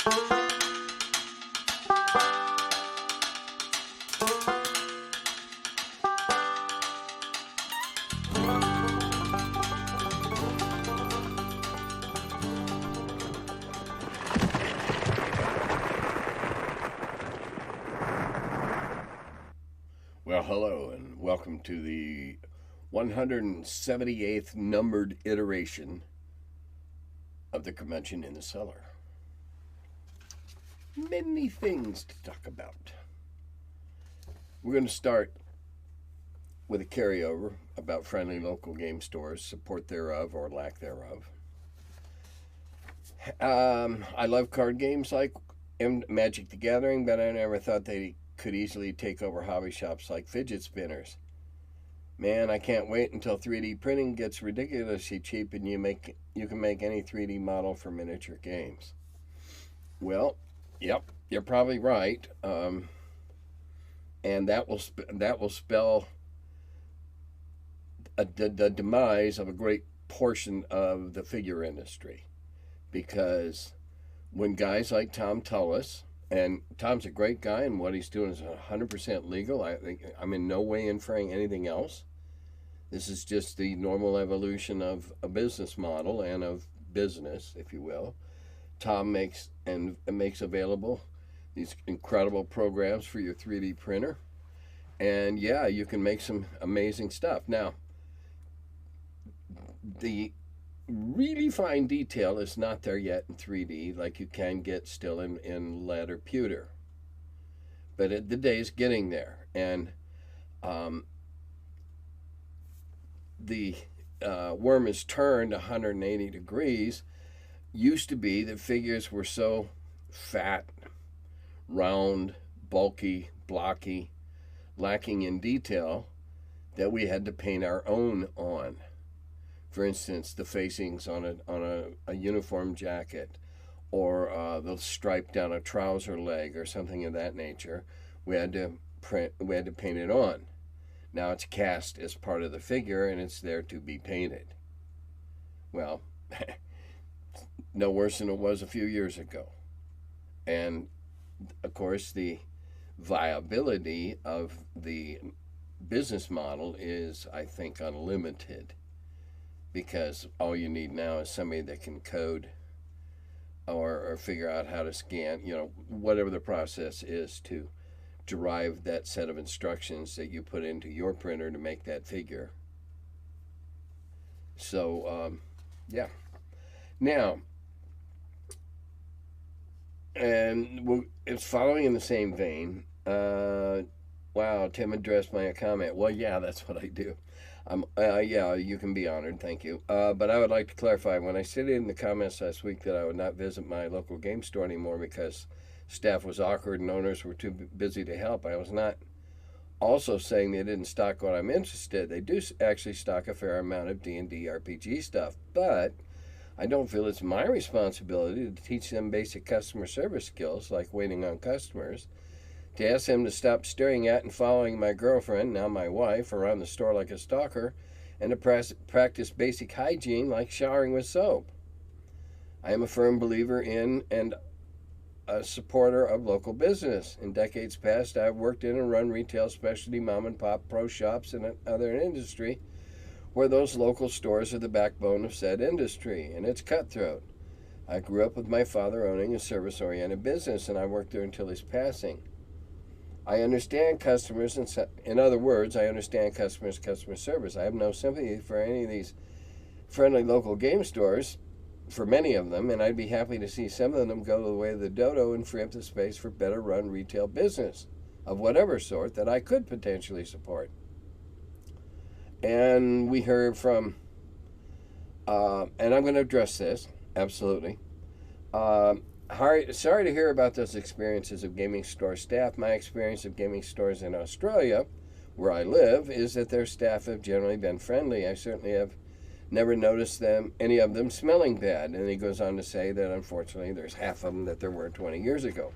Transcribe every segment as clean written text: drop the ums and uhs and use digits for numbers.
Well, hello, and welcome to the 178th numbered iteration of the Curmudgeon in the Cellar. Many things to talk about. We're going to start with a carryover about friendly local game stores, support thereof or lack thereof. I love card games like Magic the Gathering, but I never thought they could easily take over hobby shops like fidget spinners. Man, I can't wait until 3D printing gets ridiculously cheap and you can make any 3D model for miniature games. Well, yep, you're probably right, and that will spell the demise of a great portion of the figure industry, because when guys like Tom Tullis, and Tom's a great guy, and what he's doing is 100% legal. I'm in no way inferring anything else. This is just the normal evolution of a business model and of business, if you will. Tom makes available these incredible programs for your 3D printer. And yeah, you can make some amazing stuff. Now, the really fine detail is not there yet in 3D like you can get still in lead or pewter. But the day's getting there. And the worm is turned 180 degrees. Used to be that figures were so fat, round, bulky, blocky, lacking in detail that we had to paint our own on. For instance, the facings on a uniform jacket, or the stripe down a trouser leg, or something of that nature. We had to paint it on. Now it's cast as part of the figure, and it's there to be painted. Well, no worse than it was a few years ago. And of course, the viability of the business model is, I think, unlimited. Because all you need now is somebody that can code or figure out how to scan, whatever the process is to derive that set of instructions that you put into your printer to make that figure. So, yeah. Now, and it's following in the same vein. Wow, Tim addressed my comment. Well, yeah, that's what I do. Yeah, you can be honored, thank you. But I would like to clarify, when I stated in the comments last week that I would not visit my local game store anymore because staff was awkward and owners were too busy to help, I was not also saying they didn't stock what I'm interested. They do actually stock a fair amount of D&D RPG stuff, but I don't feel it's my responsibility to teach them basic customer service skills like waiting on customers, to ask them to stop staring at and following my girlfriend, now my wife, around the store like a stalker, and to practice basic hygiene like showering with soap. I am a firm believer in and a supporter of local business. In decades past, I've worked in and run retail specialty mom-and-pop pro shops and other industry where those local stores are the backbone of said industry, and it's cutthroat. I grew up with my father owning a service-oriented business, and I worked there until his passing. I understand customers, in other words, I understand customer service. I have no sympathy for any of these friendly local game stores, for many of them, and I'd be happy to see some of them go the way of the dodo and free up the space for better run retail business of whatever sort that I could potentially support. And we heard from, and I'm going to address this, absolutely. Sorry to hear about those experiences of gaming store staff. My experience of gaming stores in Australia, where I live, is that their staff have generally been friendly. I certainly have never noticed any of them smelling bad. And he goes on to say that unfortunately there's half of them that there were 20 years ago.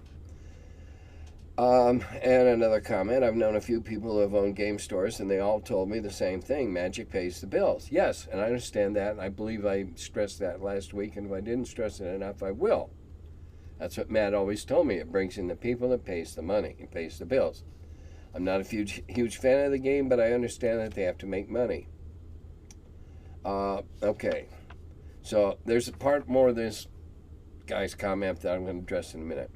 And another comment, I've known a few people who have owned game stores, and they all told me the same thing: magic pays the bills. Yes, and I understand that, and I believe I stressed that last week, and if I didn't stress it enough, I will. That's what Matt always told me. It brings in the people, it pays the money, it pays the bills. I'm not a huge fan of the game, but I understand that they have to make money. Okay, so there's a part more of this guy's comment that I'm going to address in a minute.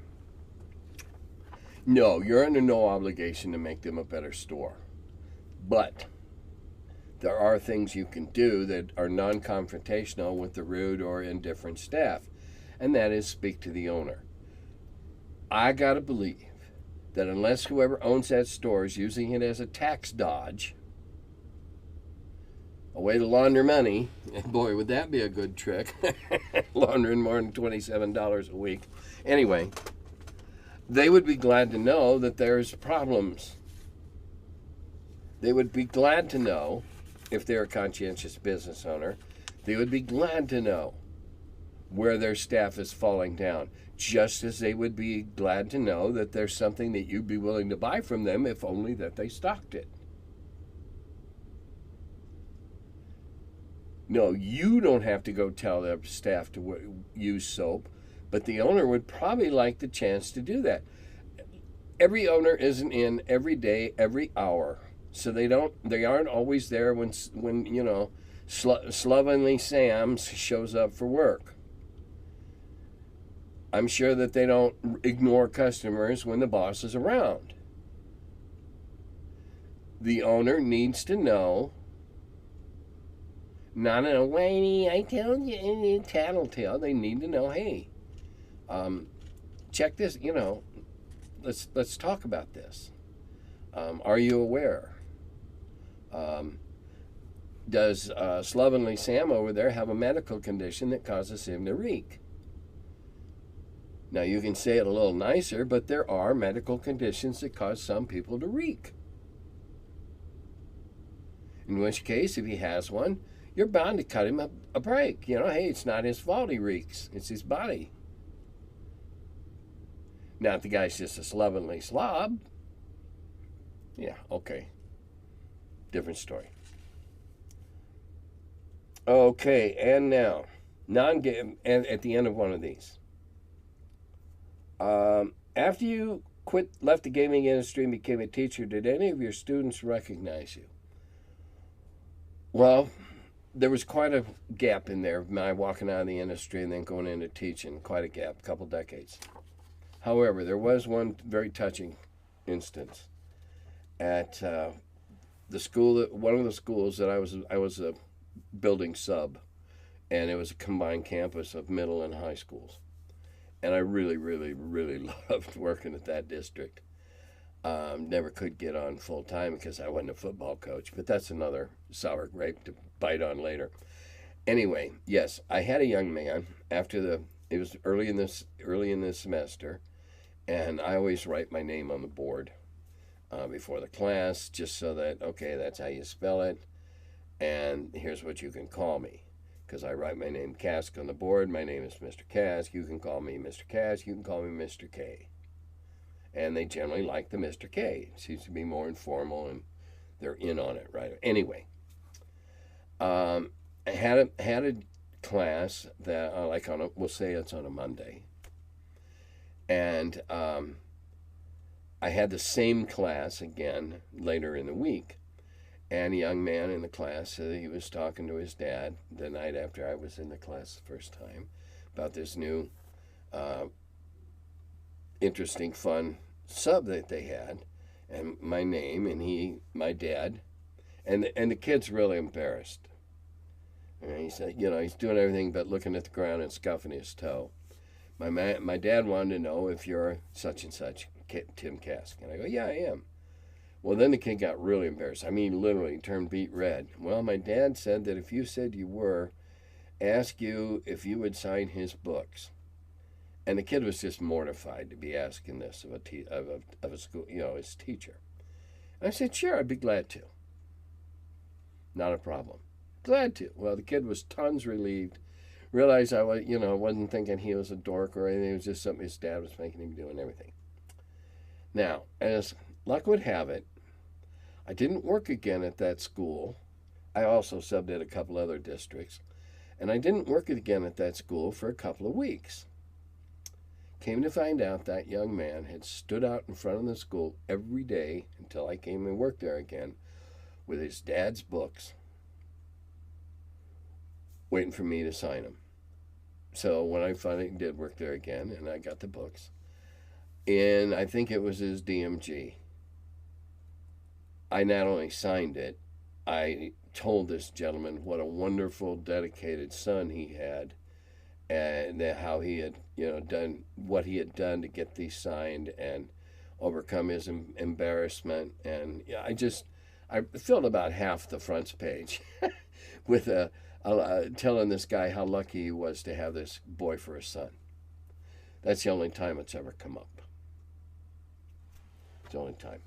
No, you're under no obligation to make them a better store. But there are things you can do that are non-confrontational with the rude or indifferent staff, and that is speak to the owner. I gotta believe that unless whoever owns that store is using it as a tax dodge, a way to launder money, and boy, would that be a good trick, laundering more than $27 a week. Anyway, they would be glad to know that there's problems. They would be glad to know, if they're a conscientious business owner, they would be glad to know where their staff is falling down, just as they would be glad to know that there's something that you'd be willing to buy from them if only that they stocked it. No, you don't have to go tell their staff to use soap, but the owner would probably like the chance to do that. Every owner isn't in every day, every hour, so they aren't always there when Slovenly Sam shows up for work. I'm sure that they don't ignore customers when the boss is around. The owner needs to know, not in a whiny, I told you, tattletale. They need to know, hey, check this, let's talk about this. Are you aware? Does Slovenly Sam over there have a medical condition that causes him to reek? Now, you can say it a little nicer, but there are medical conditions that cause some people to reek. In which case, if he has one, you're bound to cut him a break. Hey, it's not his fault he reeks. It's his body. Now, if the guy's just a slovenly slob, yeah, okay. Different story. Okay, and now, non-game, and at the end of one of these. After you left the gaming industry and became a teacher, did any of your students recognize you? Well, there was quite a gap in there, my walking out of the industry and then going into teaching, quite a gap, a couple decades. However, there was one very touching instance at the school, one of the schools that I was a building sub, and it was a combined campus of middle and high schools. And I really, really, really loved working at that district. Never could get on full time because I wasn't a football coach, but that's another sour grape to bite on later. Anyway, yes, I had a young man it was early in this semester, and I always write my name on the board before the class, just so that, okay, that's how you spell it, and here's what you can call me. Because I write my name Kask on the board. My name is Mr. Kask. You can call me Mr. Kask. You can call me Mr. K. And they generally like the Mr. K. It seems to be more informal, and they're in on it, right? Anyway, I had a class that we'll say it's on a Monday, and I had the same class again later in the week. And a young man in the class said he was talking to his dad the night after I was in the class the first time about this new interesting, fun sub that they had, and my name, and my dad, and the kid's really embarrassed. And he said, he's doing everything but looking at the ground and scuffing his toe. My dad wanted to know if you're such and such, Tim Kask. And I go, yeah, I am. Well, then the kid got really embarrassed. I mean, literally turned beet red. Well, my dad said that if you said you were, ask you if you would sign his books. And the kid was just mortified to be asking this of a school, his teacher. And I said, sure, I'd be glad to. Not a problem. Glad to. Well, the kid was tons relieved. Realized I was, wasn't thinking he was a dork or anything. It was just something his dad was making him do and everything. Now, as luck would have it, I didn't work again at that school. I also subbed at a couple other districts. And I didn't work again at that school for a couple of weeks. Came to find out that young man had stood out in front of the school every day until I came and worked there again with his dad's books, waiting for me to sign them. So when I finally did work there again and I got the books, and I think it was his DMG, I not only signed it, I told this gentleman what a wonderful, dedicated son he had, and how he had, done what he had done to get these signed and overcome his embarrassment. And yeah, I filled about half the front page with telling this guy how lucky he was to have this boy for a son. That's the only time it's ever come up. It's the only time.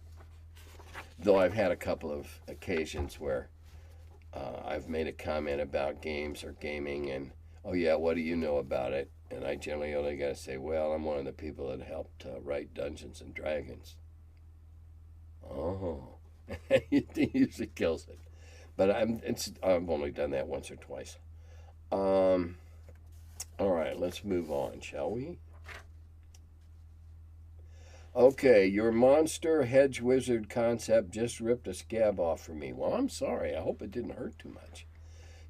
Though I've had a couple of occasions where I've made a comment about games or gaming, and, oh yeah, what do you know about it? And I generally only got to say, well, I'm one of the people that helped write Dungeons and Dragons. Oh, it usually kills it. But I've only done that once or twice. All right, let's move on, shall we? Okay, your monster hedge wizard concept just ripped a scab off for me. Well, I'm sorry. I hope it didn't hurt too much.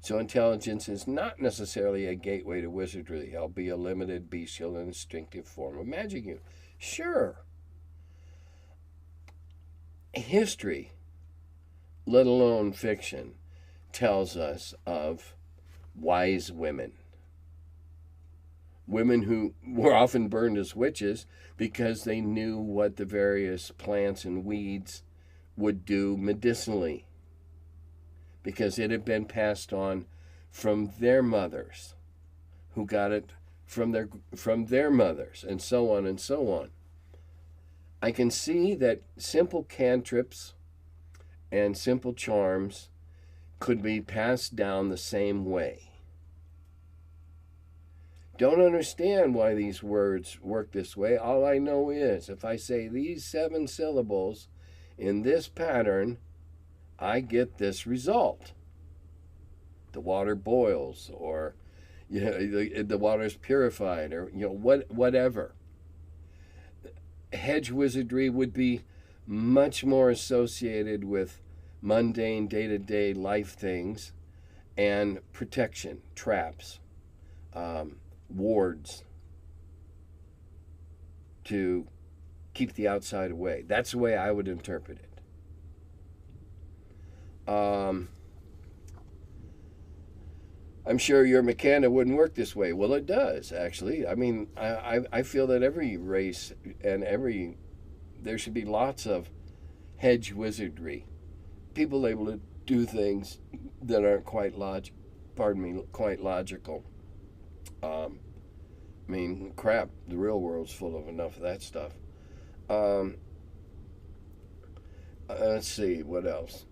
So intelligence is not necessarily a gateway to wizardry, albeit a limited, bestial, and instinctive form of magic. Sure. History, let alone fiction, tells us of wise women. Women who were often burned as witches because they knew what the various plants and weeds would do medicinally, because it had been passed on from their mothers, who got it from their mothers, and so on and so on. I can see that simple cantrips and simple charms could be passed down the same way. Don't understand why these words work this way. All I know is if I say these 7 syllables in this pattern, I get this result. The water boils, or the water is purified, or whatever. Hedge wizardry would be much more associated with mundane day-to-day life things and protection, traps, wards to keep the outside away. That's the way I would interpret it. I'm sure your mechanic wouldn't work this way. Well, it does, actually. I mean, I feel that every race and there should be lots of hedge wizardry. People able to do things that aren't quite logical. I mean, crap, the real world's full of enough of that stuff. Let's see, what else?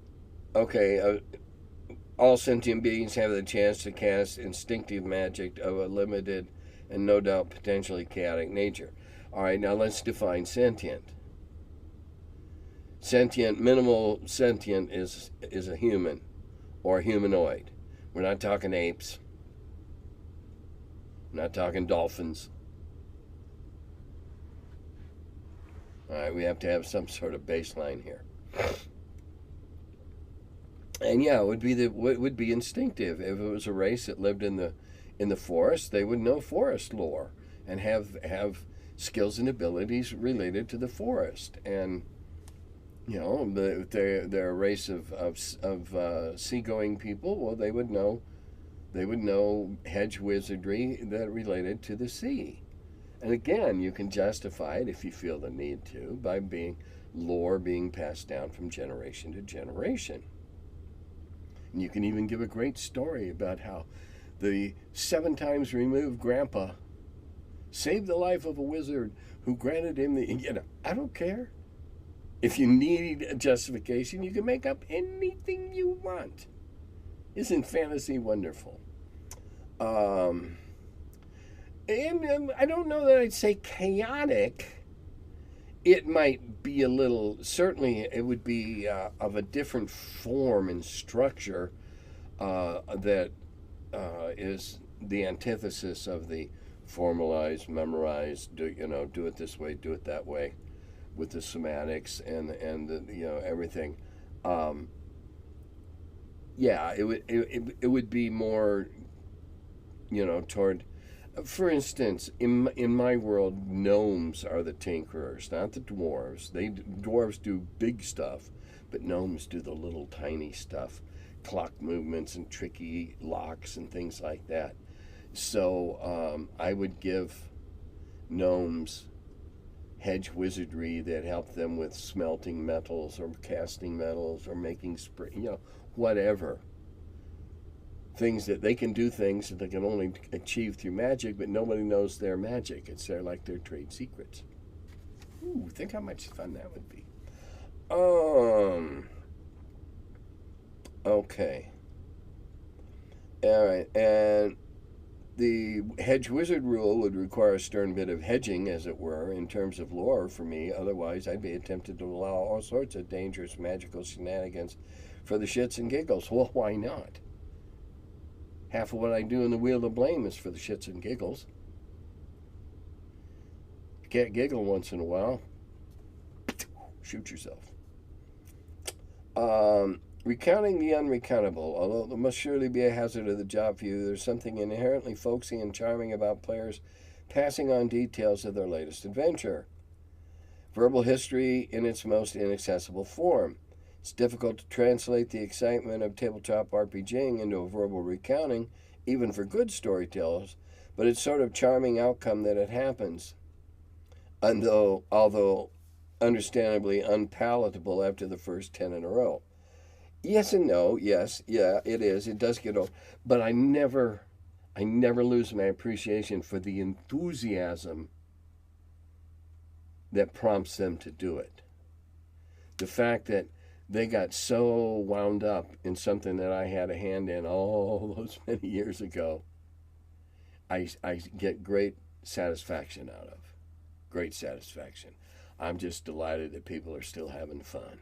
Okay, all sentient beings have the chance to cast instinctive magic of a limited and no doubt potentially chaotic nature. All right, now let's define sentient. Minimal sentient is a human or a humanoid. We're not talking apes. We're not talking dolphins. All right, we have to have some sort of baseline here. And yeah, it would be instinctive. If it was a race that lived in the forest, they would know forest lore and have skills and abilities related to the forest. And if they're a race of seagoing people, well, they would know hedge wizardry that related to the sea. And again, you can justify it if you feel the need to by lore being passed down from generation to generation. And you can even give a great story about how the 7 times removed grandpa saved the life of a wizard who granted him I don't care. If you need a justification, you can make up anything you want. Isn't fantasy wonderful? And I don't know that I'd say chaotic. It might be certainly it would be of a different form and structure that is the antithesis of the formalize, memorize, do it this way, do it that way, with the semantics and the everything. Um, yeah, it would be more toward. For instance, in my world, gnomes are the tinkerers, not the dwarves. Dwarves do big stuff, but gnomes do the little tiny stuff, clock movements and tricky locks and things like that. So I would give gnomes hedge wizardry that help them with smelting metals or casting metals or making spray, whatever. Things that they can do, things that they can only achieve through magic, but nobody knows their magic. It's their trade secrets. Ooh, think how much fun that would be. Okay. All right, and the hedge wizard rule would require a stern bit of hedging, as it were, in terms of lore for me. Otherwise, I'd be tempted to allow all sorts of dangerous magical shenanigans for the shits and giggles. Well, why not? Half of what I do in the Wheel of Blame is for the shits and giggles. If you can't giggle once in a while, shoot yourself. Recounting the unrecountable. Although there must surely be a hazard of the job for you, there's something inherently folksy and charming about players passing on details of their latest adventure. Verbal history in its most inaccessible form. It's difficult to translate the excitement of tabletop RPGing into a verbal recounting, even for good storytellers, but it's sort of charming outcome that it happens. Although understandably unpalatable after the first 10 in a row. Yes and no. Yes, yeah, it is. It does get old, but I never lose my appreciation for the enthusiasm that prompts them to do it. The fact that they got so wound up in something that I had a hand in all those many years ago, I get great satisfaction out of. Great satisfaction. I'm just delighted that people are still having fun.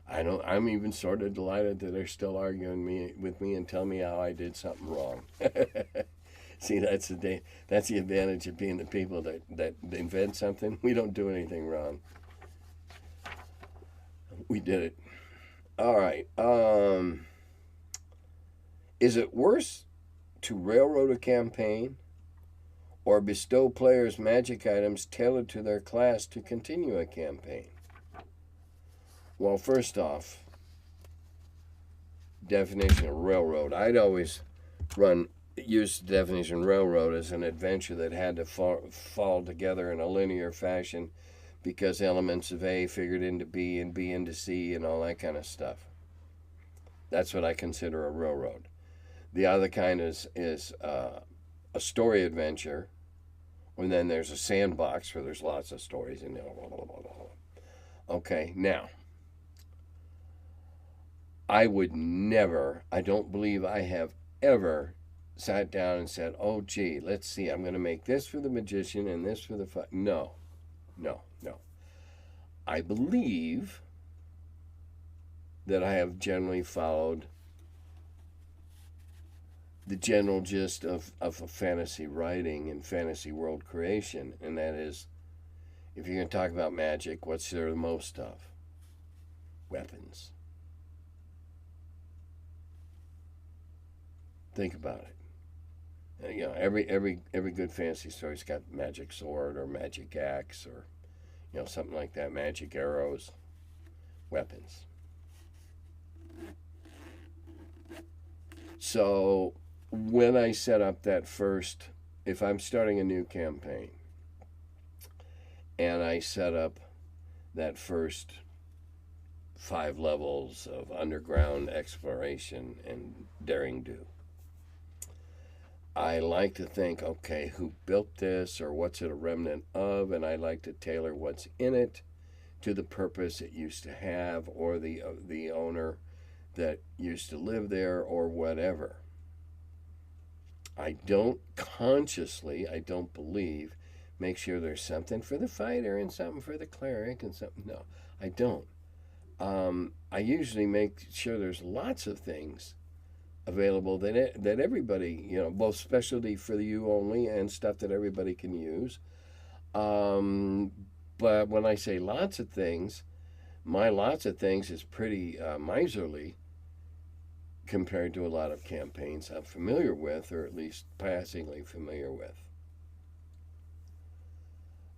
I'm even sort of delighted that they're still arguing with me and telling me how I did something wrong. See, that's the advantage of being the people that invent something. We don't do anything wrong. We did it. All right. Is it worse to railroad a campaign or bestow players magic items tailored to their class to continue a campaign? Well, first off, definition of railroad. I'd always use the definition of railroad as an adventure that had to fall together in a linear fashion because elements of A figured into B and B into C and all that kind of stuff. That's what I consider a railroad. The other kind is a story adventure, and then there's a sandbox where there's lots of stories in there. Okay, now, I don't believe I have ever sat down and said, oh, gee, let's see, I'm going to make this for the magician and this for the... No. I believe that I have generally followed the general gist of fantasy writing and fantasy world creation, and that is, if you're going to talk about magic, what's there the most of? Weapons. Think about it. Every good fantasy story's got magic sword or magic axe or something like that, magic arrows, weapons. So when I set up if I'm starting a new campaign and I set up that first 5 levels of underground exploration and daring do, I like to think, okay, who built this or what's it a remnant of? And I like to tailor what's in it to the purpose it used to have or the owner that used to live there or whatever. I don't believe, make sure there's something for the fighter and something for the cleric and something. No, I don't. I usually make sure there's lots of things available that everybody, both specialty for you only and stuff that everybody can use. Um, but when I say lots of things, my lots of things is pretty miserly compared to a lot of campaigns I'm familiar with, or at least passingly familiar with.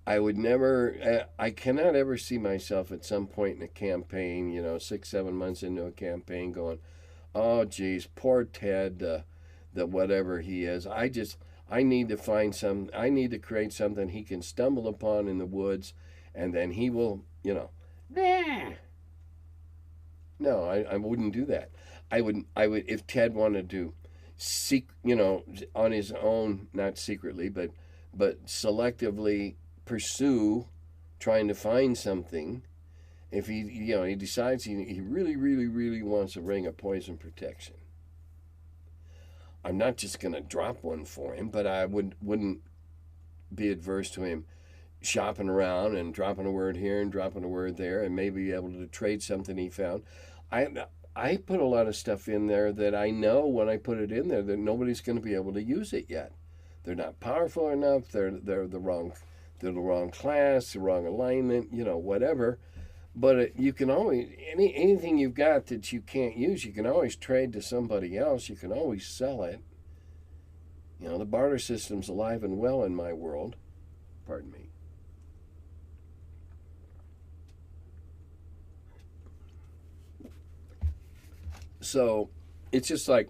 I cannot ever see myself at some point in a campaign, 6, 7 months into a campaign, going, oh, geez, poor Ted, the whatever he is. I need to I need to create something he can stumble upon in the woods, and then he will, nah. No, I wouldn't do that. If Ted wanted to on his own, not secretly, but selectively pursue trying to find something. If he decides he really, really, really wants a ring of poison protection, I'm not just going to drop one for him, but I wouldn't be adverse to him shopping around and dropping a word here and dropping a word there, and maybe be able to trade something he found. I put a lot of stuff in there that I know when I put it in there that nobody's going to be able to use it yet. They're not powerful enough. They're the wrong class, the wrong alignment, whatever. But you can always anything you've got that you can't use, you can always trade to somebody else. You can always sell it. The barter system's alive and well in my world. Pardon me. So it's just like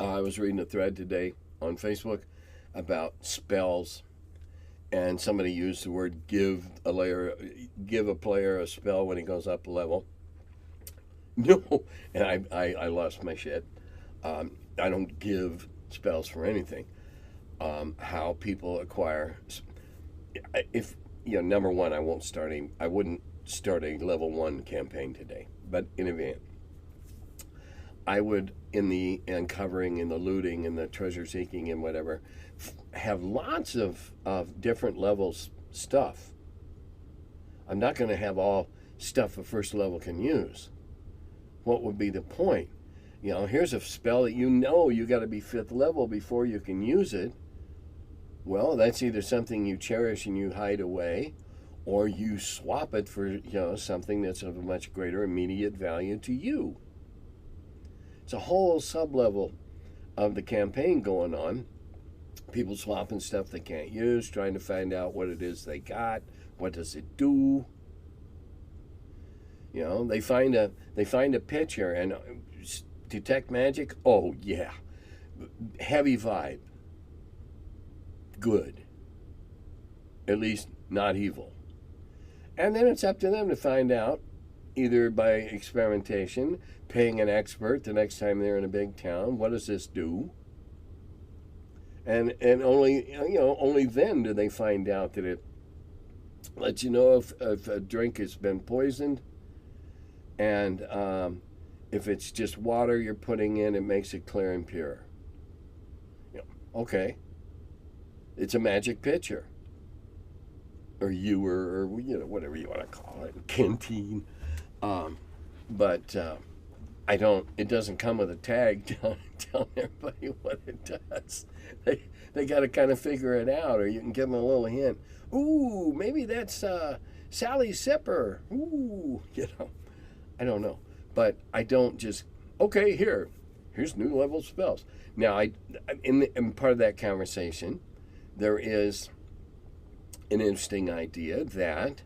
I was reading a thread today on Facebook about spells, and somebody used the word give a player a spell when he goes up a level. No, and I lost my shit. I don't give spells for anything. How people acquire, if number one, I wouldn't start a level 1 campaign today, but in event, I would, in the uncovering and the looting and the treasure seeking and whatever, have lots of different levels stuff. I'm not going to have all stuff a first level can use. What would be the point? Here's a spell that you got to be 5th level before you can use it. Well, that's either something you cherish and you hide away, or you swap it for something that's of a much greater immediate value to you. It's a whole sub-level of the campaign going on. People swapping stuff they can't use, trying to find out what it is they got, what does it do. They find a picture and detect magic. Oh yeah, heavy vibe. Good. At least not evil. And then it's up to them to find out, either by experimentation, paying an expert the next time they're in a big town, what does this do? And only then do they find out that it lets you know if a drink has been poisoned, and if it's just water you're putting in, it makes it clear and pure. Okay, it's a magic pitcher, or ewer, or whatever you want to call it, canteen. But it doesn't come with a tag telling everybody what it does. They got to kind of figure it out, or you can give them a little hint. Ooh, maybe that's Sally Sipper. Ooh, I don't know. But I don't just, okay, here's new level spells. Now, in part of that conversation, there is an interesting idea that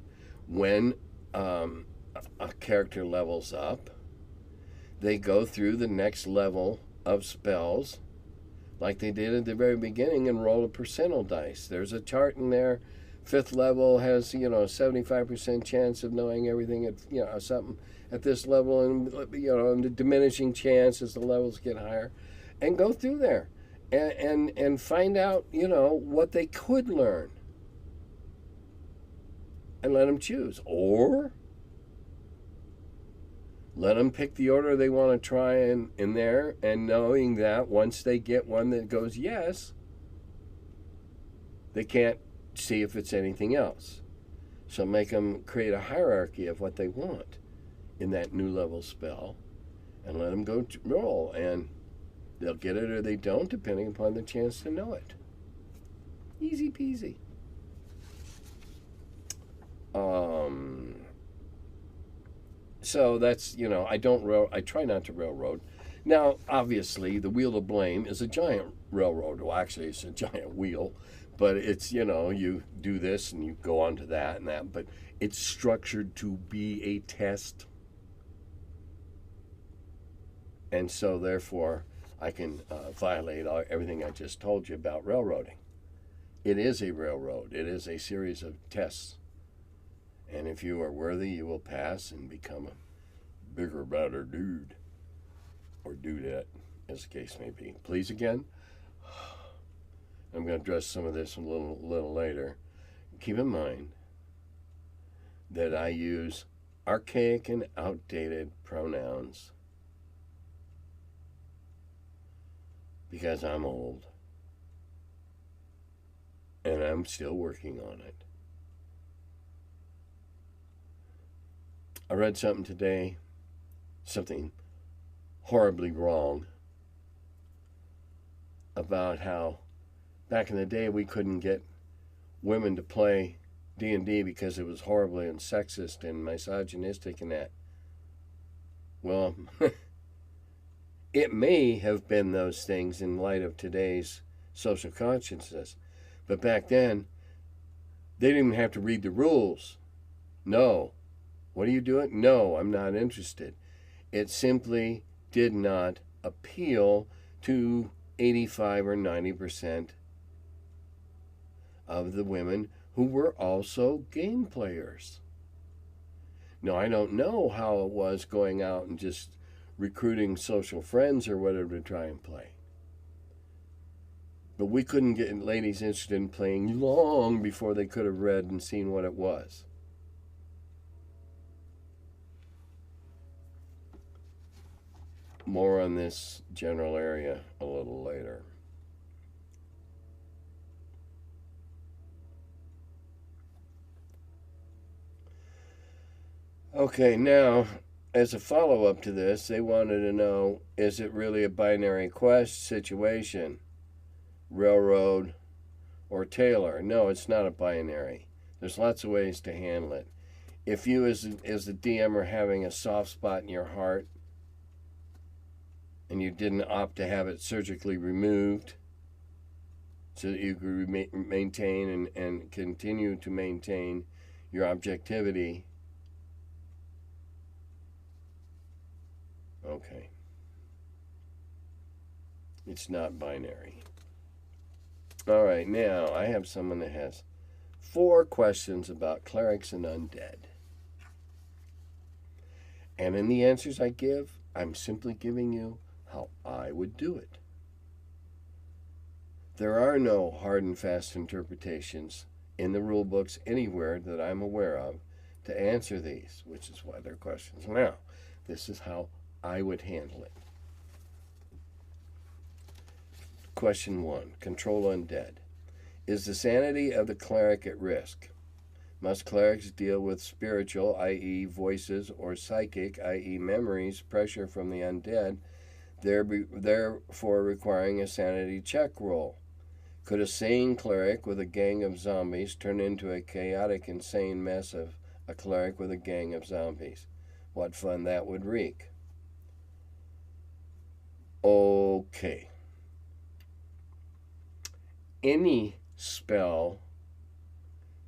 when a character levels up, they go through the next level of spells like they did at the very beginning and roll a percentile dice. There's a chart in there. 5th level has, a 75% chance of knowing everything at, something at this level, and, and the diminishing chance as the levels get higher. And go through there and find out, what they could learn. And let them choose. Or let them pick the order they want to try in there, and knowing that once they get one that goes yes, they can't see if it's anything else. So make them create a hierarchy of what they want in that new level spell, and let them go roll. And They'll get it or they don't, depending upon the chance to know it. Easy peasy. So that's, I try not to railroad. Now, obviously, the wheel of blame is a giant railroad. Well, actually, it's a giant wheel, but it's, you do this and you go on to that and that, but it's structured to be a test. And so, therefore, I can violate everything I just told you about railroading. It is a railroad. It is a series of tests. And if you are worthy, you will pass and become a bigger, better dude. Or dudette, as the case may be. Please again. I'm going to address some of this a little later. Keep in mind that I use archaic and outdated pronouns because I'm old and I'm still working on it. I read something today, something horribly wrong, about how back in the day we couldn't get women to play D&D because it was horribly and sexist and misogynistic and that. Well, it may have been those things in light of today's social consciousness, but back then they didn't even have to read the rules. No. What are you doing? No, I'm not interested. It simply did not appeal to 85 or 90% of the women who were also game players. Now, I don't know how it was going out and just recruiting social friends or whatever to try and play. But we couldn't get ladies interested in playing long before they could have read and seen what it was. More on this general area a little later. Okay, now, as a follow-up to this, they wanted to know, is it really a binary quest situation? Railroad or Taylor? No, it's not a binary. There's lots of ways to handle it. If you, as the DM, are having a soft spot in your heart, and you didn't opt to have it surgically removed so that you could maintain and continue to maintain your objectivity, okay. It's not binary. All right, now I have someone that has 4 questions about clerics and undead. And in the answers I give, I'm simply giving you how I would do it. There are no hard and fast interpretations in the rule books anywhere that I'm aware of to answer these, which is why they're questions. Now, this is how I would handle it. Question 1. Control undead. Is the sanity of the cleric at risk? Must clerics deal with spiritual, i.e. voices, or psychic, i.e. memories, pressure from the undead, therefore requiring a sanity check roll? Could a sane cleric with a gang of zombies turn into a chaotic, insane mess of a cleric with a gang of zombies? What fun that would wreak. Okay. Any spell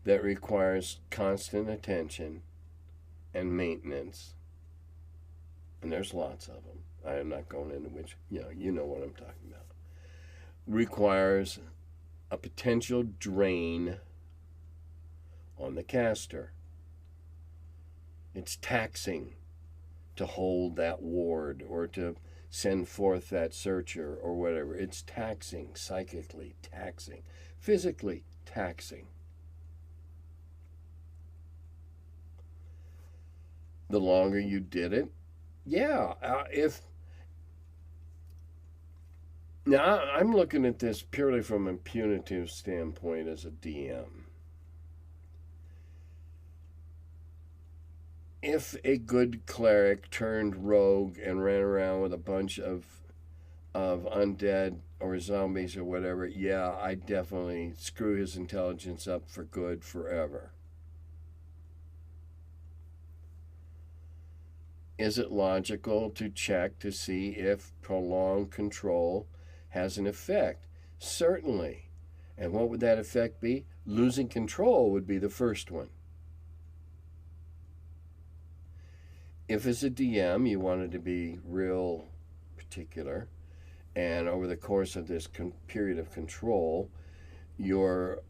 that requires constant attention and maintenance, and there's lots of them, I am not going into which, you know what I'm talking about, requires a potential drain on the caster. It's taxing to hold that ward or to send forth that searcher or whatever. It's taxing, psychically taxing, physically taxing. The longer you did it, now I'm looking at this purely from a punitive standpoint as a DM. If a good cleric turned rogue and ran around with a bunch of of undead or zombies or whatever, yeah, I definitely screw his intelligence up for good forever. Is it logical to check to see if prolonged control has an effect? Certainly. And what would that effect be? Losing control would be the first one. If as a DM you wanted to be real particular, and over the course of this period of control, your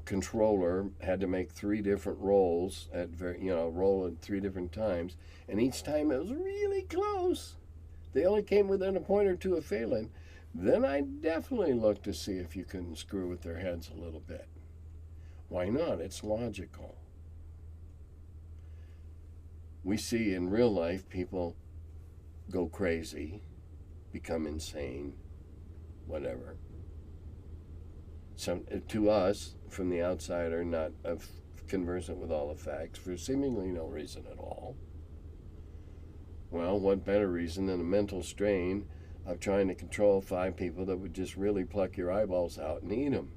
controller had to make 3 different rolls at roll at 3 different times, and each time it was really close. They only came within a point or two of failing. Then I definitely look to see if you can screw with their heads a little bit. Why not? It's logical. We see in real life people go crazy, become insane, whatever. To us, from the outsider, not conversant with all the facts, for seemingly no reason at all. Well, what better reason than a mental strain of trying to control 5 people that would just really pluck your eyeballs out and eat them?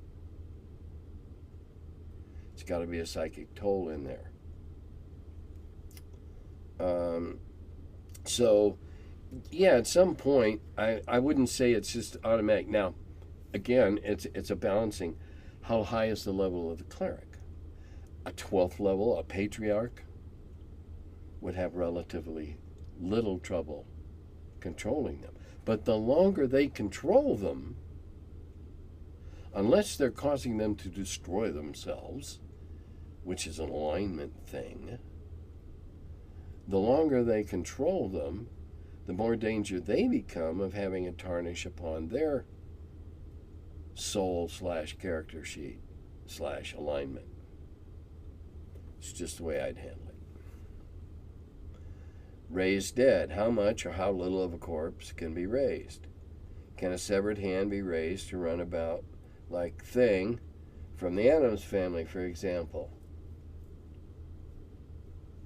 It's got to be a psychic toll in there. So, yeah, at some point, I wouldn't say it's just automatic. Now, again, it's a balancing. How high is the level of the cleric? A 12th level, a patriarch, would have relatively little trouble controlling them. But the longer they control them, unless they're causing them to destroy themselves, which is an alignment thing, the longer they control them, the more danger they become of having a tarnish upon their soul/character sheet /alignment. It's just the way I'd handle it. Raised dead. How much or how little of a corpse can be raised? Can a severed hand be raised to run about like Thing from the Addams Family, for example?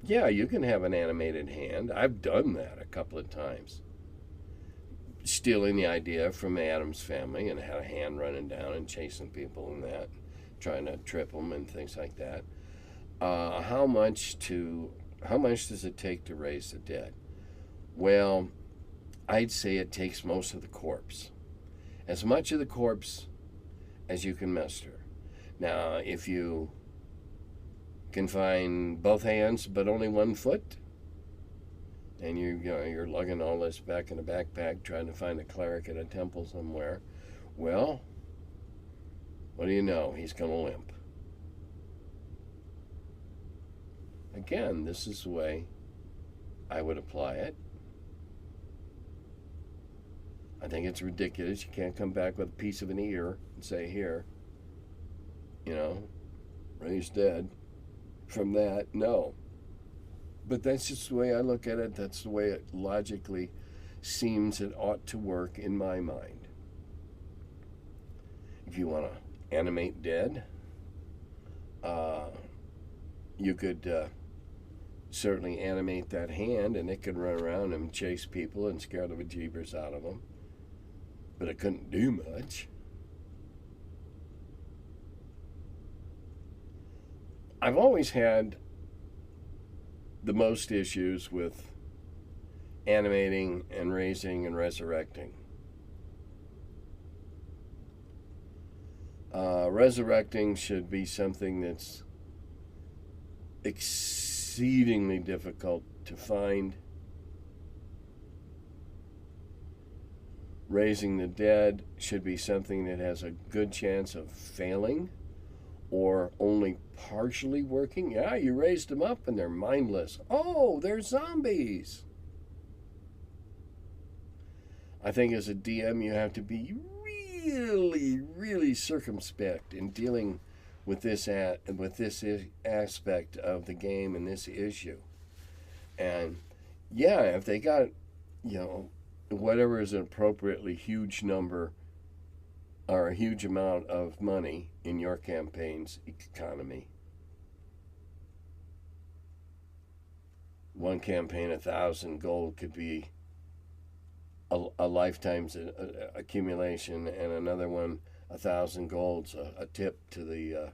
Yeah, you can have an animated hand. I've done that a couple of times. Stealing the idea from the Addams Family and had a hand running down and chasing people and that, trying to trip them and things like that. How much does it take to raise the dead? Well, I'd say it takes most of the corpse. As much of the corpse as you can muster. Now, if you can find both hands but only 1 foot, and you're lugging all this back in a backpack trying to find a cleric at a temple somewhere, well, what do you know? He's going to limp. Again, this is the way I would apply it. I think it's ridiculous. You can't come back with a piece of an ear and say, here, raise dead from that. No. But that's just the way I look at it. That's the way it logically seems it ought to work in my mind. If you want to animate dead, you could certainly animate that hand, and it could run around and chase people and scare the bejeebers out of them. But it couldn't do much. I've always had the most issues with animating and raising and resurrecting. Resurrecting should be something that's exceedingly difficult to find. Raising the dead should be something that has a good chance of failing or only partially working. Yeah, you raised them up and they're mindless. Oh, they're zombies. I think as a DM you have to be really, really circumspect in dealing with this aspect of the game and this issue. And yeah, if they got, whatever is an appropriately huge number or a huge amount of money in your campaign's economy. One campaign, 1,000 gold could be a lifetime's accumulation, and another one 1,000 golds, a tip to the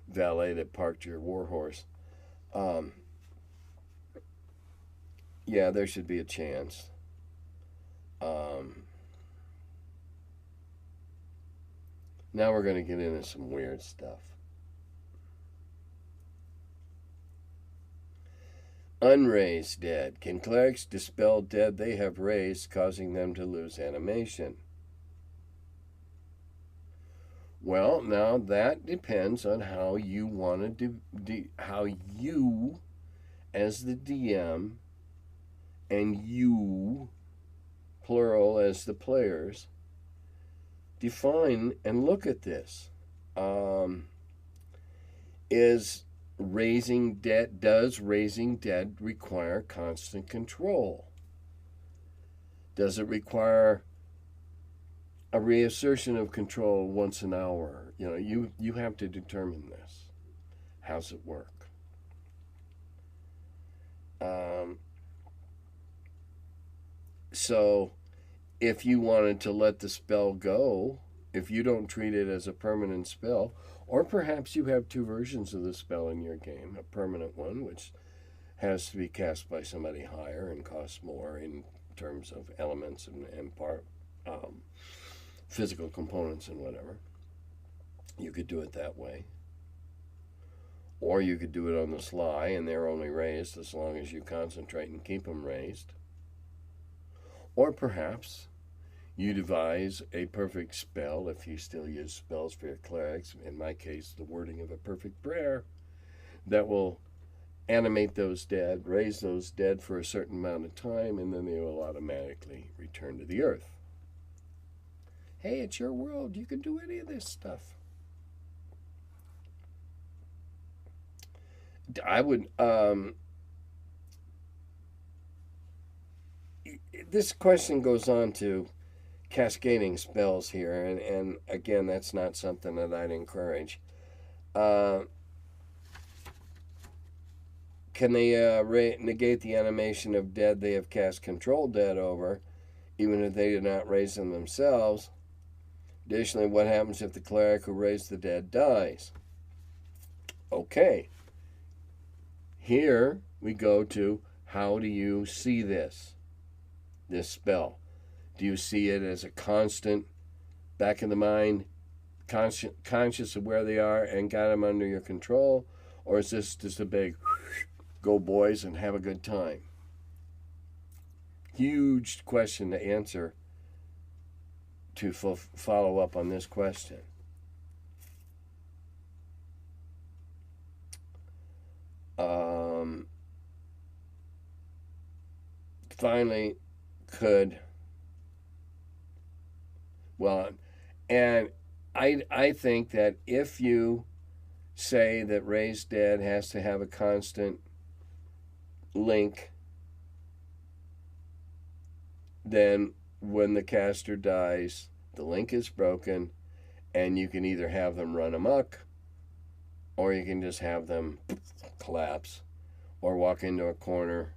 valet that parked your warhorse. Um, yeah, there should be a chance. Um, Now we're going to get into some weird stuff. Unraised dead. Can clerics dispel dead they have raised, causing them to lose animation? Well, now that depends on how you want to how you, as the DM, and you, plural, as the players, define and look at this. Is raising dead, does raising dead require constant control? Does it require a reassertion of control once an hour? You have to determine this. How's it work? So if you wanted to let the spell go, if you don't treat it as a permanent spell, or perhaps you have two versions of the spell in your game, a permanent one, which has to be cast by somebody higher and costs more in terms of elements and physical components and whatever. You could do it that way. Or you could do it on the sly, and they're only raised as long as you concentrate and keep them raised. Or perhaps you devise a perfect spell, if you still use spells for your clerics, in my case, the wording of a perfect prayer, that will animate those dead, raise those dead for a certain amount of time, and then they will automatically return to the earth. Hey, it's your world. You can do any of this stuff. I would, this question goes on to cascading spells here, and again, that's not something that I'd encourage. Can they negate the animation of dead they have cast control dead over, even if they did not raise them themselves? Additionally, what happens if the cleric who raised the dead dies? Okay. Here we go to, how do you see this spell? Do you see it as a constant, back in the mind, conscious of where they are and got them under your control? Or is this just a big, go boys and have a good time? Huge question to answer to follow up on this question. Finally, and I think that if you say that raised dead has to have a constant link, then when the caster dies, the link is broken, and you can either have them run amok, or you can just have them collapse, or walk into a corner,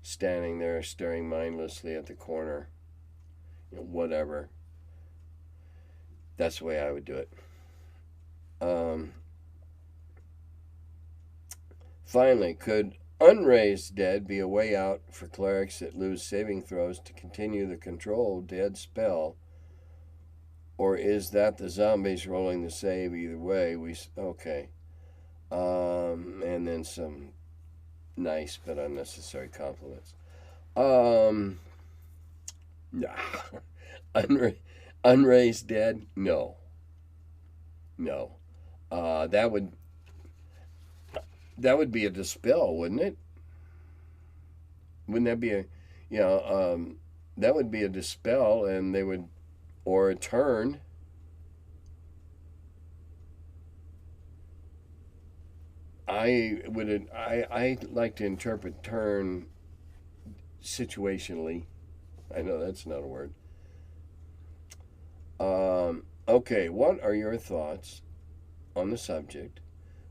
standing there staring mindlessly at the corner, whatever. That's the way I would do it. Finally, could unraised dead be a way out for clerics that lose saving throws to continue the control dead spell? Or is that the zombies rolling the save either way? Okay. And then some nice but unnecessary compliments. Nah. Unraised dead? No. That would be a dispel, wouldn't it? Wouldn't that be that would be a dispel, and they would, or a turn. I like to interpret turn situationally. I know that's not a word. Okay, what are your thoughts on the subject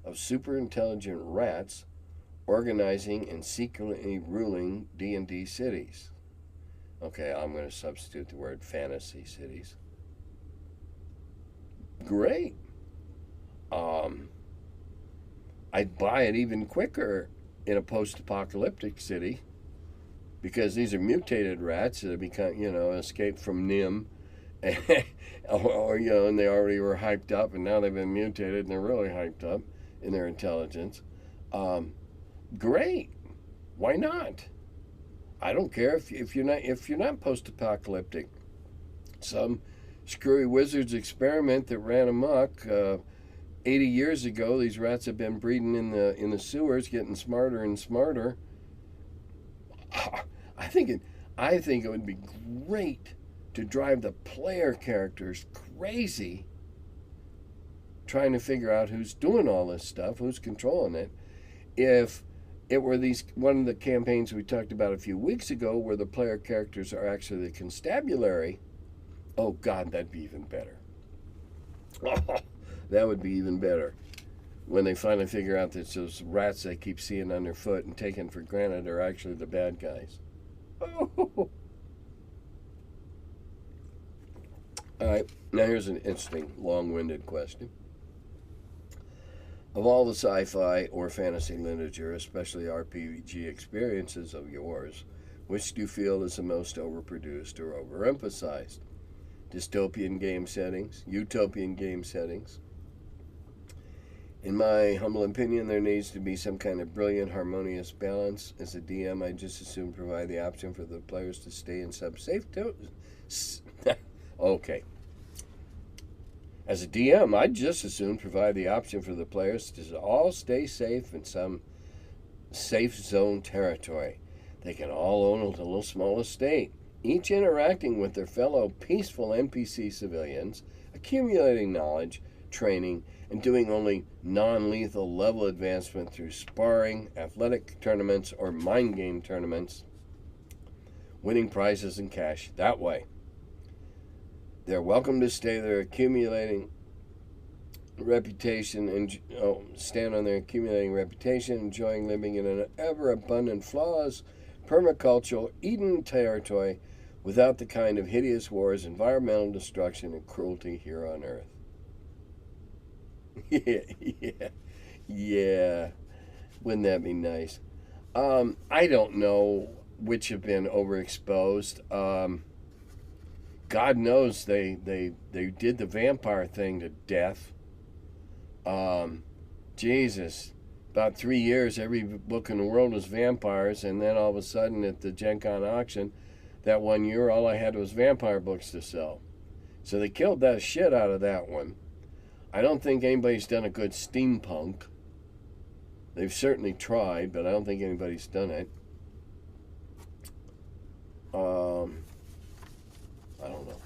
of super intelligent rats organizing and secretly ruling D&D cities? Okay, I'm going to substitute the word fantasy cities. Great. Um, I'd buy it even quicker in a post-apocalyptic city because these are mutated rats that have become, escaped from Nim, and they already were hyped up, and now they've been mutated, and they're really hyped up in their intelligence. Um, Great. Why not? I don't care if you're not post-apocalyptic. Some screwy wizard's experiment that ran amok 80 years ago. These rats have been breeding in the sewers, getting smarter and smarter. I think it I think it would be great to drive the player characters crazy trying to figure out who's doing all this stuff, who's controlling it. If it were one of the campaigns we talked about a few weeks ago where the player characters are actually the constabulary, oh God, that'd be even better. That would be even better. When they finally figure out that those rats they keep seeing underfoot and taking for granted are actually the bad guys. Oh. All right, now here's an interesting, long-winded question. Of all the sci-fi or fantasy literature, especially RPG experiences of yours, which do you feel is the most overproduced or overemphasized? Dystopian game settings, utopian game settings? In my humble opinion, there needs to be some kind of brilliant, harmonious balance. As a DM, I just assume provide the option for the players to stay in sub-safe Okay. As a DM, I'd just as soon provide the option for the players to all stay safe in some safe zone territory. They can all own a little small estate, each interacting with their fellow peaceful NPC civilians, accumulating knowledge, training, and doing only non-lethal level advancement through sparring, athletic tournaments, or mind game tournaments, winning prizes and cash that way. They're welcome to stay there accumulating reputation and stand on their accumulating reputation, enjoying living in an ever-abundant, flawless, permacultural Eden territory without the kind of hideous wars, environmental destruction, and cruelty here on Earth. Yeah. Wouldn't that be nice? I don't know which have been overexposed. God knows they did the vampire thing to death. Jesus, about 3 years, every book in the world was vampires, and then all of a sudden at the Gen Con auction, that 1 year, all I had was vampire books to sell. So they killed that shit out of that one. I don't think anybody's done a good steampunk. They've certainly tried, but I don't think anybody's done it. I don't know.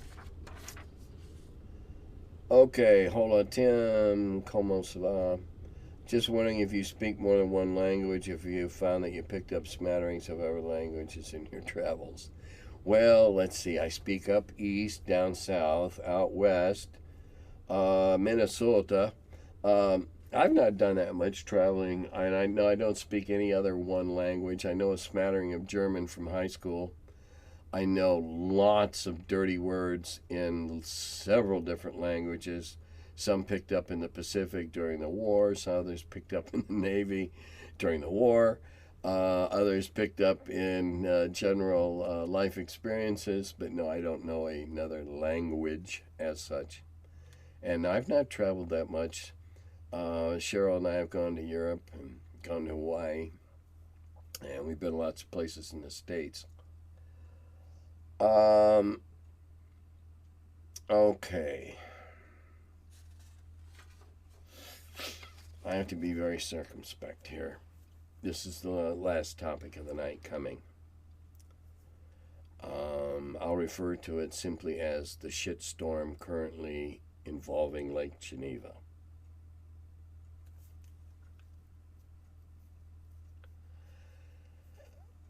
Okay, hold on. Tim Como just wondering if you speak more than one language, if you found that you picked up smatterings of other languages in your travels. Well, let's see. I speak up east, down south, out west, Minnesota. I've not done that much traveling, and I know I don't speak any other one language. I know a smattering of German from high school. I know lots of dirty words in several different languages. Some picked up in the Pacific during the war, some others picked up in the Navy during the war, others picked up in general life experiences, but no, I don't know another language as such. And I've not traveled that much. Cheryl and I have gone to Europe and gone to Hawaii, and we've been lots of places in the States. Okay. I have to be very circumspect here. This is the last topic of the night coming. I'll refer to it simply as the shitstorm currently involving Lake Geneva.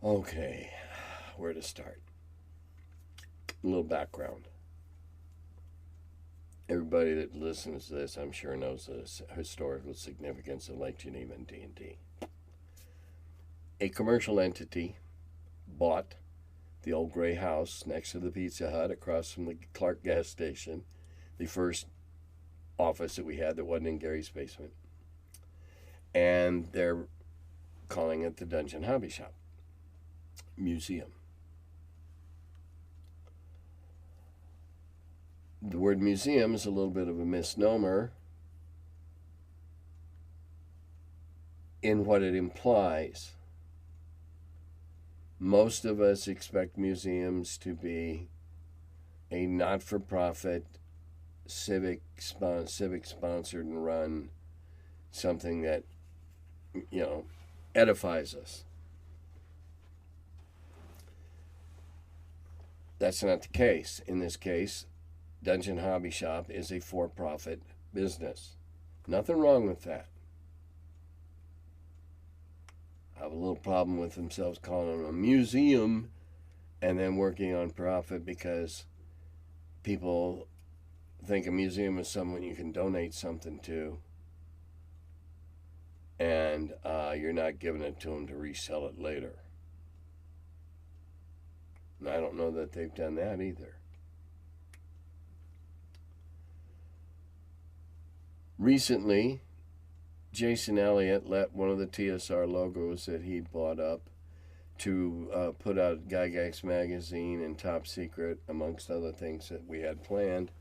Okay, where to start? A little background. Everybody that listens to this, I'm sure, knows the historical significance of Lake Geneva and D&D. A commercial entity bought the old gray house next to the Pizza Hut across from the Clark gas station, the first office that we had that wasn't in Gary's basement. And they're calling it the Dungeon Hobby Shop Museum. The word museum is a little bit of a misnomer in what it implies. Most of us expect museums to be a not-for-profit, civic-sponsored and run, something that, edifies us. That's not the case. In this case, Dungeon Hobby Shop is a for-profit business. Nothing wrong with that. I have a little problem with themselves calling it a museum and then working on profit, because people think a museum is someone you can donate something to, and you're not giving it to them to resell it later. And I don't know that they've done that either. Recently, Jason Elliott let one of the TSR logos that he bought up to put out Gygax magazine and Top Secret, amongst other things that we had planned.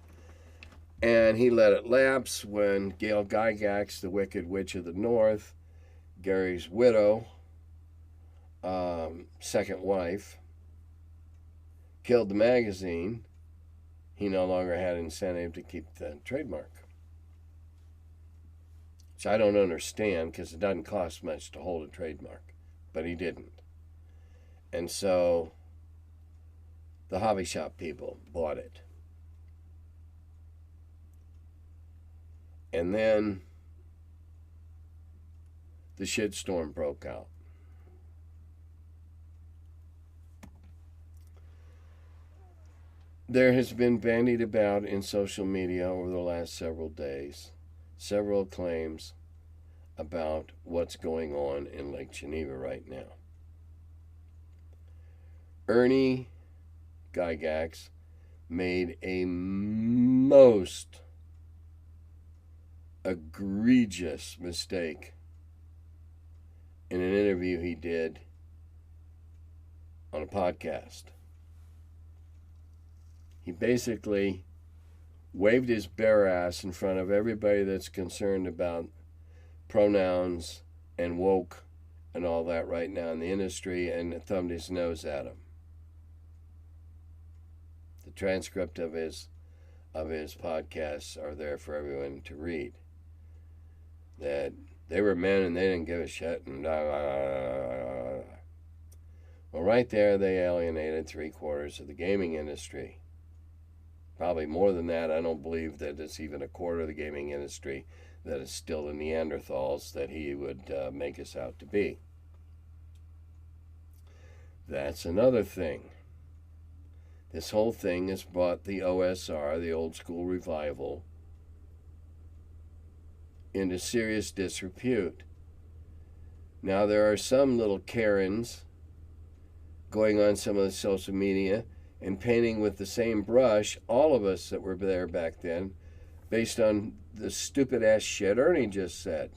And he let it lapse when Gail Gygax, the Wicked Witch of the North, Gary's widow, second wife, killed the magazine. He no longer had incentive to keep the trademark. Which I don't understand, because it doesn't cost much to hold a trademark. But he didn't. And so the hobby shop people bought it. And then the shitstorm broke out. There has been bandied about in social media over the last several days several claims about what's going on in Lake Geneva right now. Ernie Gygax made a most egregious mistake in an interview he did on a podcast. He basically waved his bare ass in front of everybody that's concerned about pronouns and woke and all that right now in the industry, and thumbed his nose at him. The transcript of his podcasts are there for everyone to read. That they were men and they didn't give a shit, and well, right there they alienated 3/4 of the gaming industry. Probably more than that. I don't believe that it's even a quarter of the gaming industry that is still the Neanderthals that he would make us out to be. That's another thing. This whole thing has brought the OSR, the old school revival, into serious disrepute. Now there are some little Karens going on some of the social media and painting with the same brush all of us that were there back then, based on the stupid ass shit Ernie just said.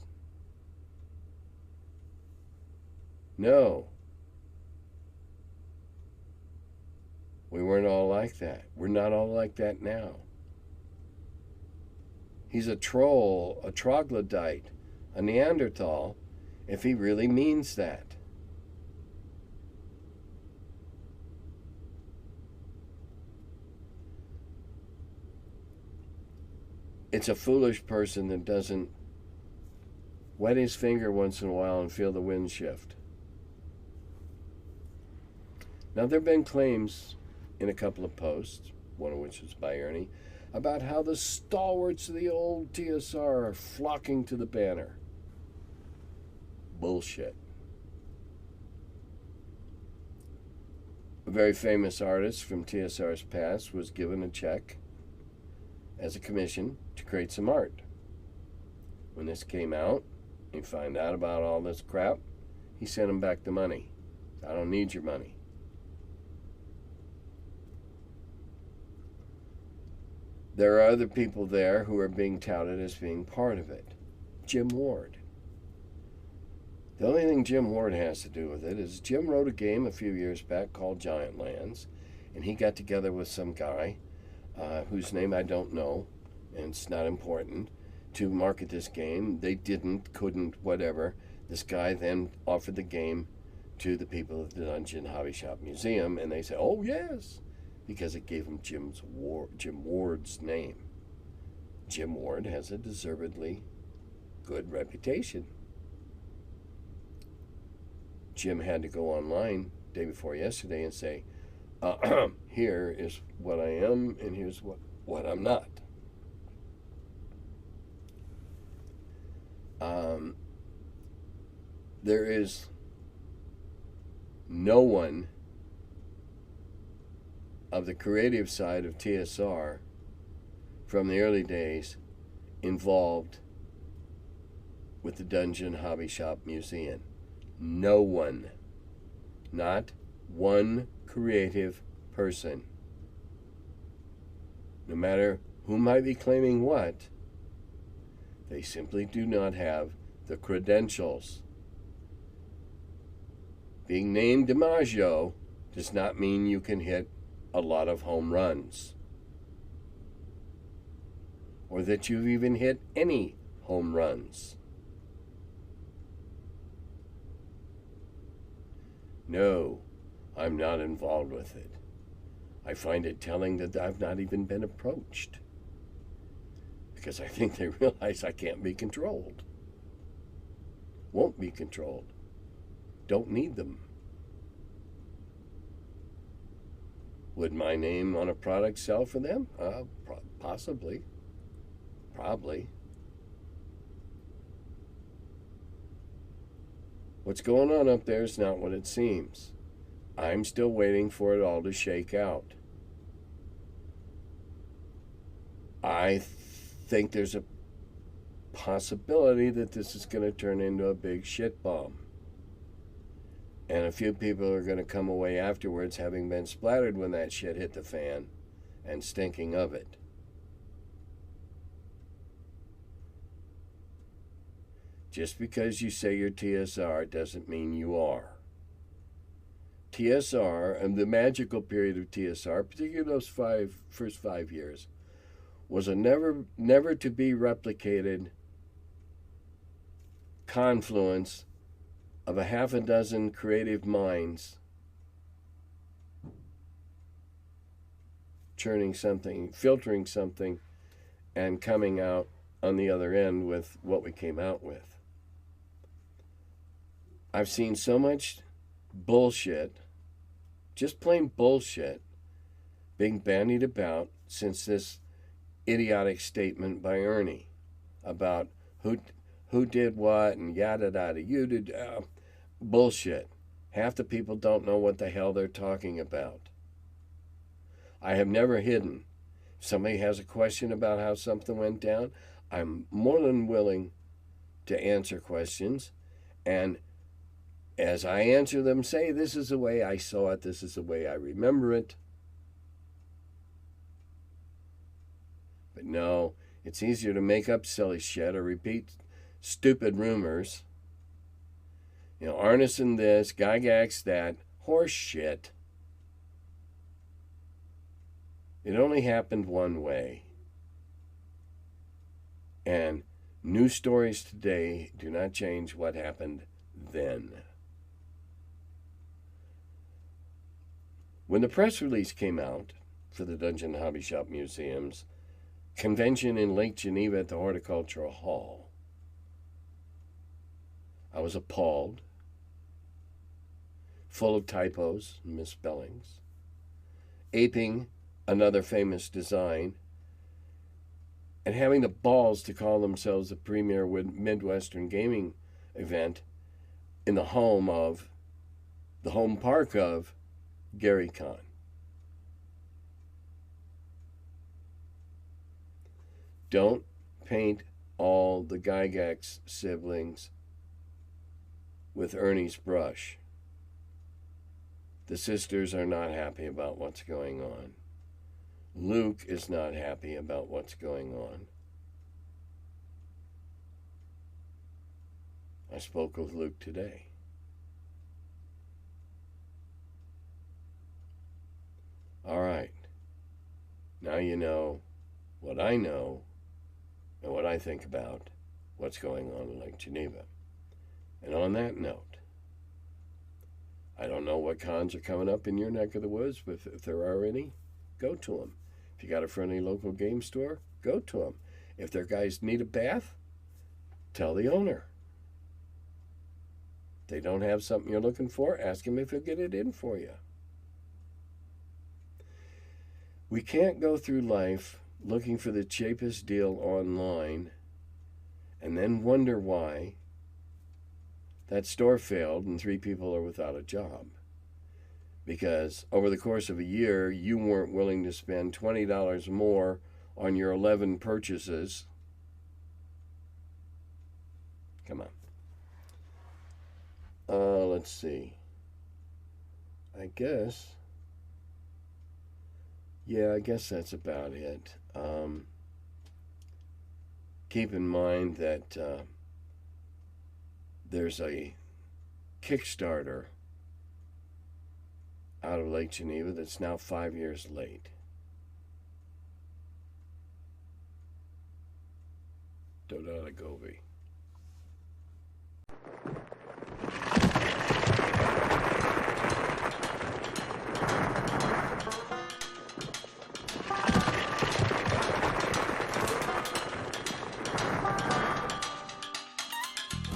No. We weren't all like that. We're not all like that now. He's a troll, a troglodyte, a Neanderthal, if he really means that. It's a foolish person that doesn't wet his finger once in a while and feel the wind shift. Now, there have been claims in a couple of posts, one of which was by Ernie, about how the stalwarts of the old TSR are flocking to the banner. Bullshit. A very famous artist from TSR's past was given a check as a commission to create some art. When this came out, he found out about all this crap, he sent him back the money. I don't need your money. There are other people there who are being touted as being part of it. Jim Ward. The only thing Jim Ward has to do with it is Jim wrote a game a few years back called Giant Lands, and he got together with some guy whose name I don't know, and it's not important, to market this game. They didn't, couldn't, whatever. This guy then offered the game to the people at the Dungeon Hobby Shop Museum, and they said, oh, yes, because it gave him Jim Ward's name. Jim Ward has a deservedly good reputation. Jim had to go online day before yesterday and say, here is what I am and here's what I'm not. There is no one of the creative side of TSR from the early days involved with the Dungeon Hobby Shop Museum. No one. Not one creative person. No matter who might be claiming what, they simply do not have the credentials. Being named DiMaggio does not mean you can hit a lot of home runs, or that you've even hit any home runs. No, I'm not involved with it. I find it telling that I've not even been approached, because I think they realize I can't be controlled. Won't be controlled. Don't need them. Would my name on a product sell for them? Possibly. Probably. What's going on up there is not what it seems. I'm still waiting for it all to shake out. I think there's a possibility that this is going to turn into a big shit bomb. And a few people are going to come away afterwards having been splattered when that shit hit the fan and stinking of it. Just because you say you're TSR doesn't mean you are. TSR, and the magical period of TSR, particularly those first 5 years, was a never to be replicated confluence of a half a dozen creative minds churning something, filtering something, and coming out on the other end with what we came out with. I've seen so much bullshit, just plain bullshit, being bandied about since this idiotic statement by Ernie about who did what and yada yada. You did bullshit. Half the people don't know what the hell they're talking about. I have never hidden. If somebody has a question about how something went down, I'm more than willing to answer questions, and as I answer them, say, this is the way I saw it, this is the way I remember it. But no, it's easier to make up silly shit or repeat stupid rumors. You know, Arneson this, Gygax that, horse shit. It only happened one way. And new stories today do not change what happened then. When the press release came out for the Dungeon Hobby Shop Museum's convention in Lake Geneva at the Horticultural Hall, I was appalled, full of typos and misspellings, aping another famous design, and having the balls to call themselves the premier Midwestern gaming event in the home park of Gary Kahn. Don't paint all the Gygax siblings with Ernie's brush. The sisters are not happy about what's going on. Luke is not happy about what's going on. I spoke with Luke today. All right. Now you know what I know and what I think about what's going on in Lake Geneva. And on that note, I don't know what cons are coming up in your neck of the woods, but if there are any, go to them. If you got a friendly local game store, go to them. If their guys need a bath, tell the owner. If they don't have something you're looking for, ask him if he'll get it in for you. We can't go through life looking for the cheapest deal online and then wonder why that store failed and 3 people are without a job. Because over the course of a year, you weren't willing to spend $20 more on your 11 purchases. Come on. Let's see. I guess that's about it. Keep in mind that there's a Kickstarter out of Lake Geneva that's now 5 years late. Dodada Govi.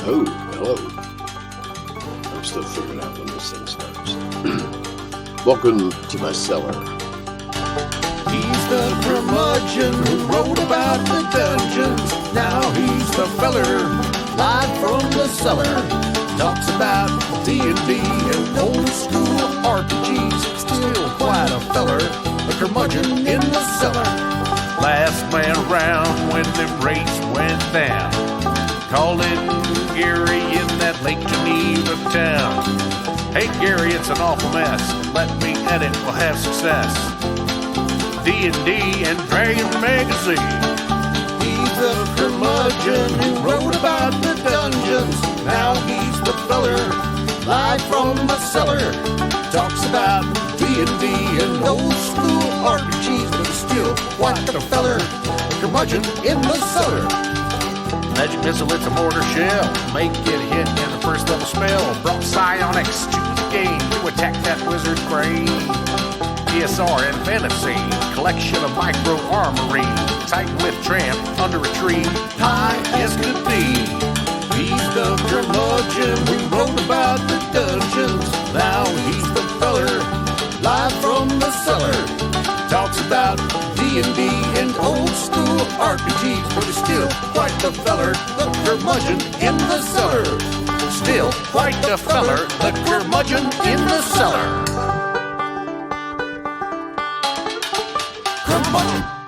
Oh, hello. I'm still figuring out when this thing starts. Welcome to my cellar. He's the curmudgeon who wrote about the dungeons. Now he's the feller, live from the cellar. Talks about D&D and old school RPGs. Still quite a feller, the curmudgeon in the cellar. Last man around when the rates went down. Called it Gary in that Lake Geneva town. Hey Gary, it's an awful mess. Let me edit, we'll have success. D&D and Dragon Magazine. He's the curmudgeon who wrote about the dungeons. Now he's the feller, live from the cellar. Talks about D&D and old school RPGs, but he's still quite the feller, the curmudgeon in the cellar. Magic missile, it's a mortar shell. Make it hit in the first level spell. Brought psionics to the game to attack that wizard brain. ESR and fantasy, collection of micro armory. Tight with tramp under a tree, high as could be. He's the curmudgeon who wrote about the dungeons. Now he's the feller, live from the cellar. Talks about D&D and old school RPGs, but he's still quite the feller, the curmudgeon in the cellar. Still quite the feller, the curmudgeon in the cellar. Curmudgeon.